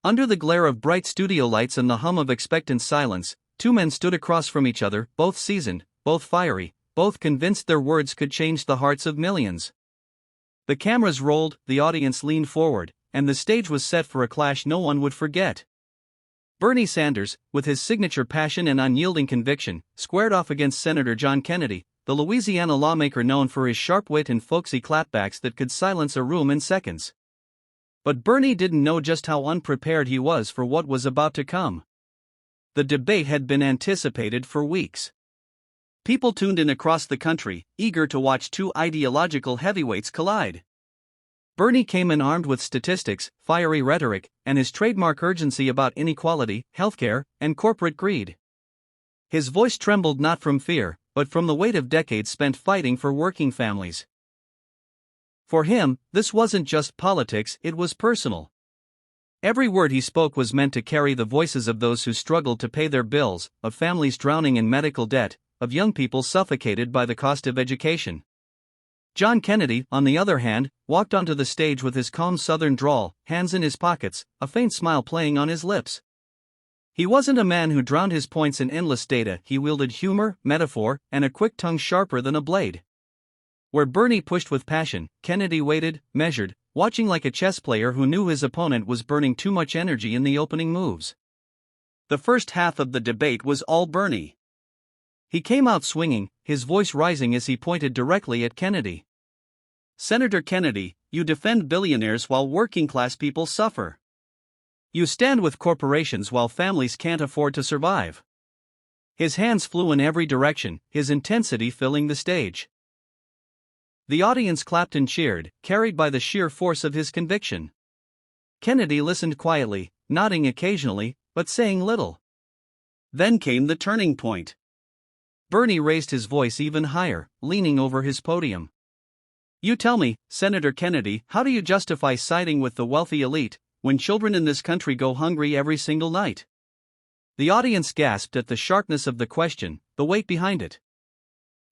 Under the glare of bright studio lights and the hum of expectant silence, two men stood across from each other, both seasoned, both fiery, both convinced their words could change the hearts of millions. The cameras rolled, the audience leaned forward, and the stage was set for a clash no one would forget. Bernie Sanders, with his signature passion and unyielding conviction, squared off against Senator John Kennedy, the Louisiana lawmaker known for his sharp wit and folksy clapbacks that could silence a room in seconds. But Bernie didn't know just how unprepared he was for what was about to come. The debate had been anticipated for weeks. People tuned in across the country, eager to watch two ideological heavyweights collide. Bernie came in armed with statistics, fiery rhetoric, and his trademark urgency about inequality, healthcare, and corporate greed. His voice trembled not from fear, but from the weight of decades spent fighting for working families. For him, this wasn't just politics, it was personal. Every word he spoke was meant to carry the voices of those who struggled to pay their bills, of families drowning in medical debt, of young people suffocated by the cost of education. John Kennedy, on the other hand, walked onto the stage with his calm southern drawl, hands in his pockets, a faint smile playing on his lips. He wasn't a man who drowned his points in endless data, he wielded humor, metaphor, and a quick tongue sharper than a blade. Where Bernie pushed with passion, Kennedy waited, measured, watching like a chess player who knew his opponent was burning too much energy in the opening moves. The first half of the debate was all Bernie. He came out swinging, his voice rising as he pointed directly at Kennedy. Senator Kennedy, you defend billionaires while working-class people suffer. You stand with corporations while families can't afford to survive. His hands flew in every direction, his intensity filling the stage. The audience clapped and cheered, carried by the sheer force of his conviction. Kennedy listened quietly, nodding occasionally, but saying little. Then came the turning point. Bernie raised his voice even higher, leaning over his podium. You tell me, Senator Kennedy, how do you justify siding with the wealthy elite, when children in this country go hungry every single night? The audience gasped at the sharpness of the question, the weight behind it.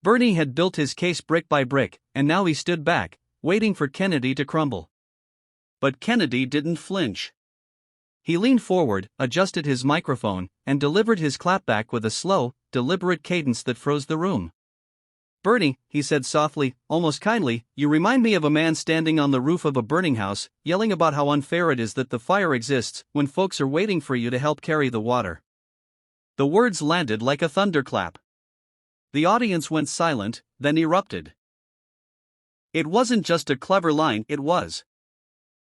Bernie had built his case brick by brick, and now he stood back, waiting for Kennedy to crumble. But Kennedy didn't flinch. He leaned forward, adjusted his microphone, and delivered his clapback with a slow, deliberate cadence that froze the room. Bernie, he said softly, almost kindly, you remind me of a man standing on the roof of a burning house, yelling about how unfair it is that the fire exists when folks are waiting for you to help carry the water. The words landed like a thunderclap. The audience went silent, then erupted. It wasn't just a clever line, it was